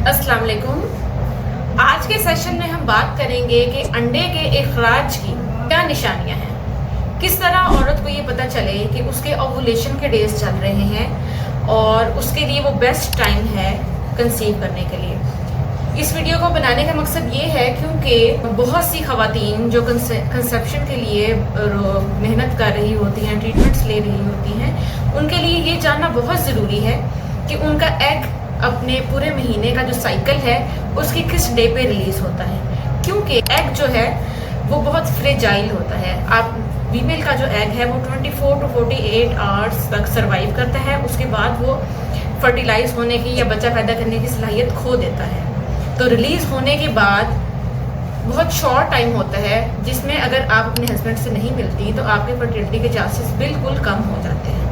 अस्सलाम वालेकुम। आज के सेशन में हम बात करेंगे कि अंडे के इखराज की क्या निशानियां हैं, किस तरह औरत को ये पता चले कि उसके ओवुलेशन के डेज चल रहे हैं और उसके लिए वो बेस्ट टाइम है कंसीव करने के लिए। इस वीडियो को बनाने का मकसद ये है क्योंकि बहुत सी ख़वातीन जो कंसेप्शन के लिए मेहनत कर रही होती हैं, ट्रीटमेंट्स ले रही होती हैं, उनके लिए ये जानना बहुत ज़रूरी है कि उनका एग अपने पूरे महीने का जो साइकिल है उसकी किस डे पे रिलीज होता है। क्योंकि एग जो है वो बहुत फ्रेजाइल होता है। आप फीमेल का जो एग है वो 24 to 48 आवर्स तक सरवाइव करता है, उसके बाद वो फर्टिलाइज होने की या बच्चा पैदा करने की सलाहियत खो देता है। तो रिलीज होने के बाद बहुत शॉर्ट टाइम होता है जिसमें अगर आप अपने हस्बैंड से नहीं मिलती तो आपके फर्टिलिटी के चांसेस बिल्कुल कम हो जाते हैं।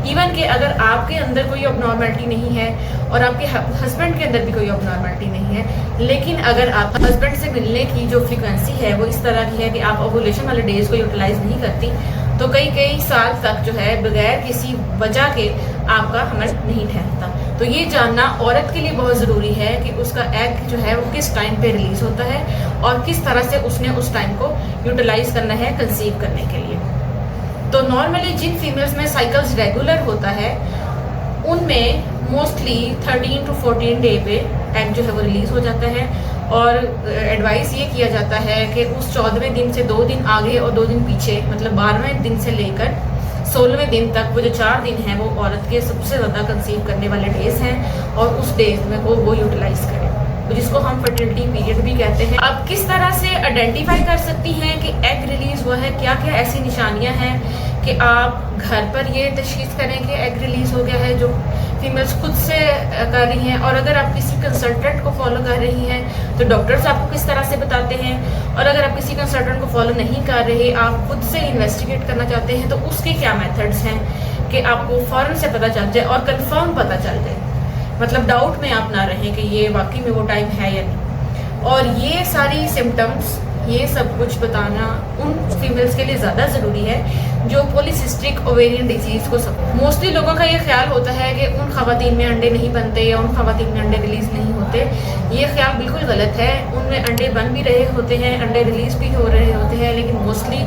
इवन कि अगर आपके अंदर कोई अबनॉर्मलिटी नहीं है और आपके हस्बैंड के अंदर भी कोई अबनॉर्मलिटी नहीं है, लेकिन अगर आप हस्बैंड से मिलने की जो फ्रीक्वेंसी है वो इस तरह की है कि आप ओवुलेशन वाले डेज को यूटिलाइज नहीं करती, तो कई साल तक जो है बगैर किसी वजह के आपका हमल नहीं ठहरता। तो ये जानना औरत के लिए बहुत ज़रूरी है कि उसका एग जो है वो किस टाइम पे रिलीज़ होता है और किस तरह से उसने उस टाइम को यूटिलाइज करना है कंसीव करने के लिए। तो नॉर्मली जिन फीमेल्स में साइकिल्स रेगुलर होता है उनमें मोस्टली 13 to 14 डे पे एग जो है वो रिलीज़ हो जाता है। और एडवाइस ये किया जाता है कि उस 14वें दिन से 2 दिन आगे और 2 दिन पीछे, मतलब 12वें दिन से लेकर 16वें दिन तक वो जो 4 दिन हैं वो औरत के सबसे ज़्यादा कंसीव करने वाले डेज हैं और उस डेज में वो यूटिलाइज करें, तो जिसको हम फर्टिलिटी पीरियड भी कहते हैं। अब किस तरह से आइडेंटिफाई कर सकती हैं कि एग रिलीज हुआ है, क्या क्या ऐसी निशानियां हैं कि आप घर पर ये तशखीस करें कि एग रिलीज हो गया है, जो फीमेल्स खुद से कर रही हैं। और अगर आप किसी कंसल्टेंट को फॉलो कर रही हैं तो डॉक्टर्स आपको किस तरह से बताते हैं। और अगर आप किसी कंसल्टेंट को फॉलो नहीं कर रहे, आप खुद से इन्वेस्टिगेट करना चाहते हैं, तो उसके क्या मेथड्स हैं कि आपको फ़ौरन से पता चल जाए और कंफर्म पता चल जाए, मतलब डाउट में आप ना रहें कि ये वाकई में वो टाइम है या नहीं। और ये सारी सिम्टम्स, ये सब कुछ बताना उन फीमेल्स के लिए ज़्यादा ज़रूरी है जो पॉलीसिस्टिक ओवेरियन डिजीज़ को सब। मोस्टली लोगों का ये ख्याल होता है कि उन ख़वातीन में अंडे नहीं बनते या उन ख़वातीन में अंडे रिलीज़ नहीं होते। ये ख्याल बिल्कुल गलत है। उनमें अंडे बन भी रहे होते हैं, अंडे रिलीज़ भी हो रहे होते हैं, लेकिन मोस्टली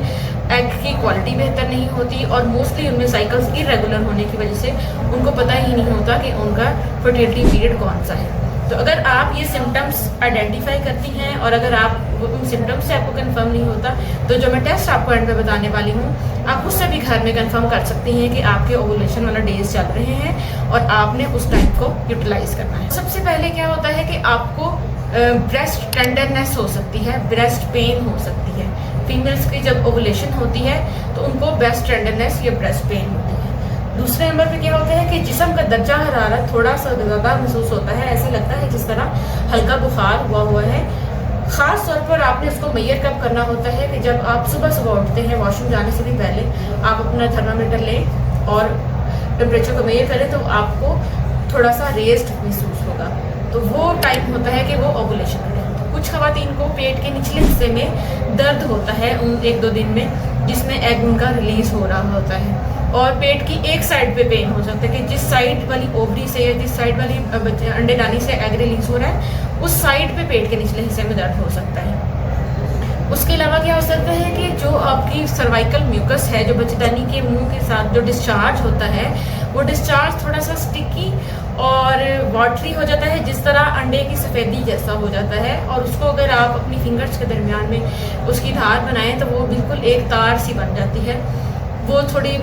एग की क्वालिटी बेहतर नहीं होती और मोस्टली उनमें साइकिल्स इरेगुलर होने की वजह से उनको पता ही नहीं होता कि उनका फर्टिलिटी पीरियड कौन सा है। तो अगर आप ये सिम्टम्स आइडेंटिफाई करती हैं और अगर आप उन सिम्टम्स से आपको कंफर्म नहीं होता, तो जो मैं टेस्ट आपको एंड में बताने वाली हूँ, आप उससे भी घर में कंफर्म कर सकती हैं कि आपके ओवुलेशन वाला डेज चल रहे हैं और आपने उस टाइम को यूटिलाइज करना है। सबसे पहले क्या होता है कि आपको ब्रेस्ट टेंडरनेस हो सकती है, ब्रेस्ट पेन हो सकती है। फीमेल्स की जब ओवुलेशन होती है तो उनको ब्रेस्ट टेंडरनेस या ब्रेस्ट पेन होती है। दूसरे नंबर पे क्या होता है कि जिस्म का दर्जा हरारत थोड़ा सा ज़्यादा महसूस होता है, ऐसे लगता है जिस तरह हल्का बुखार हुआ है। ख़ास तौर पर आपने उसको मेजर कब करना होता है कि जब आप सुबह उठते हैं, वॉशरूम जाने से भी पहले आप अपना थर्मामीटर लें और टेम्परेचर को मेजर करें तो आपको थोड़ा सा रेज्ड महसूस होगा, तो वो टाइम होता है कि वो ओवुलेशन है। कुछ ख़वातीन को पेट के निचले हिस्से में दर्द होता है उन 1-2 दिन में, जिसमें एग उनका रिलीज़ हो रहा होता है। और पेट की एक साइड पे पेन हो सकता है कि जिस साइड वाली ओवरी से या जिस साइड वाली अंडे दानी से एग रिलीज़ हो रहा है उस साइड पे पेट के निचले हिस्से में दर्द हो सकता है। उसके अलावा क्या हो सकता है कि जो आपकी सर्वाइकल म्यूकस है, जो बच्चेदानी के मुंह के साथ जो डिस्चार्ज होता है, वो डिस्चार्ज थोड़ा सा स्टिकी और वाटरी हो जाता है, जिस तरह अंडे की सफ़ेदी जैसा हो जाता है। और उसको अगर आप अपनी फिंगर्स के दरमियान में उसकी धार बनाएं तो वो बिल्कुल एक तार सी बन जाती है, वो थोड़ी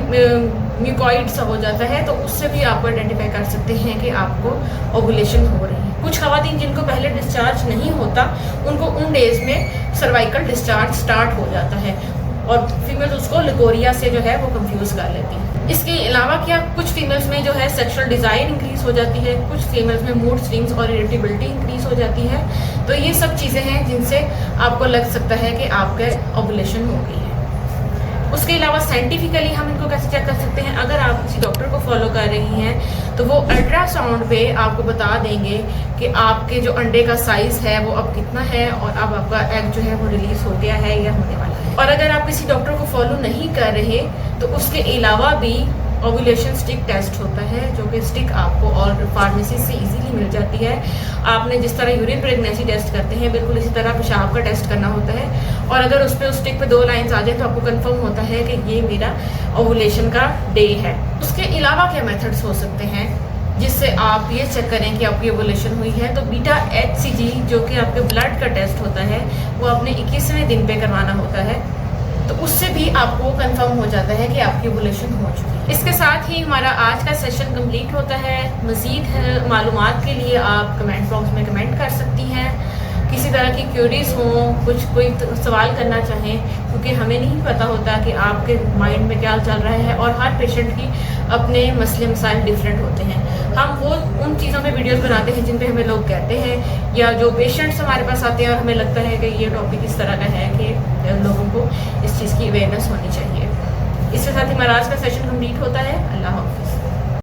म्यूकॉइड सा हो जाता है, तो उससे भी आप आइडेंटिफाई कर सकते हैं कि आपको ओवुलेशन हो रही है। कुछ ख़वातीन जिनको पहले डिस्चार्ज नहीं होता उनको उन डेज में सर्वाइकल डिस्चार्ज स्टार्ट हो जाता है और फीमेल्स उसको लिकोरिया से जो है वो कंफ्यूज कर लेती हैं। इसके अलावा क्या कुछ फीमेल्स में जो है सेक्सुअल डिज़ायर इंक्रीज हो जाती है, कुछ फीमेल्स में मूड स्विंग्स और इरिटेबिलिटी इंक्रीज हो जाती है। तो ये सब चीज़ें हैं जिनसे आपको लग सकता है कि आपके ओवुलेशन हो गई है। उसके अलावा साइंटिफिकली हम इनको कैसे चेक कर सकते हैं, अगर आप किसी डॉक्टर को फॉलो कर रही हैं तो वो अल्ट्रासाउंड पे आपको बता देंगे कि आपके जो अंडे का साइज़ है वो अब कितना है और अब आपका एग जो है वो रिलीज़ हो गया है या होने वाला है। और अगर आप किसी डॉक्टर को फॉलो नहीं कर रहे तो उसके अलावा भी ओव्यूलेशन स्टिक टेस्ट होता है, जो कि स्टिक आपको और फार्मेसी से इजीली मिल जाती है। आपने जिस तरह यूरिन प्रेगनेंसी टेस्ट करते हैं बिल्कुल इसी तरह पेशाब का टेस्ट करना होता है, और अगर उस स्टिक पे 2 लाइंस आ जाए तो आपको कंफर्म होता है कि ये मेरा ओव्यूलेशन का डे है। उसके अलावा क्या मेथड्स हो सकते हैं जिससे आप ये चेक करें कि आपकी ओव्यूलेशन हुई है? तो बीटा HCG जो कि आपके ब्लड का टेस्ट होता है वो आपने 21वें दिन पे करवाना होता है, तो उससे भी आपको कंफर्म हो जाता है कि आपकी ओव्यूलेशन हो चुकी है। इसके साथ ही हमारा आज का सेशन कंप्लीट होता है। मज़ीद मालूमात के लिए आप कमेंट बॉक्स में कमेंट कर सकती हैं। किसी तरह की क्यूरीज हों, कोई सवाल करना चाहें, क्योंकि हमें नहीं पता होता कि आपके माइंड में क्या चल रहा है, और हर पेशेंट की अपने मसले मसाइल डिफरेंट होते हैं। हम वो उन चीज़ों में वीडियोस बनाते हैं जिन पे हमें लोग कहते हैं, या जो पेशेंट्स हमारे पास आते हैं और हमें लगता है कि ये टॉपिक इस तरह का है कि लोगों को इस चीज़ की अवेयरनेस होनी चाहिए। इसके साथ ही हमारा आज का सेशन कंप्लीट होता है। अल्लाह हाफ़िज़।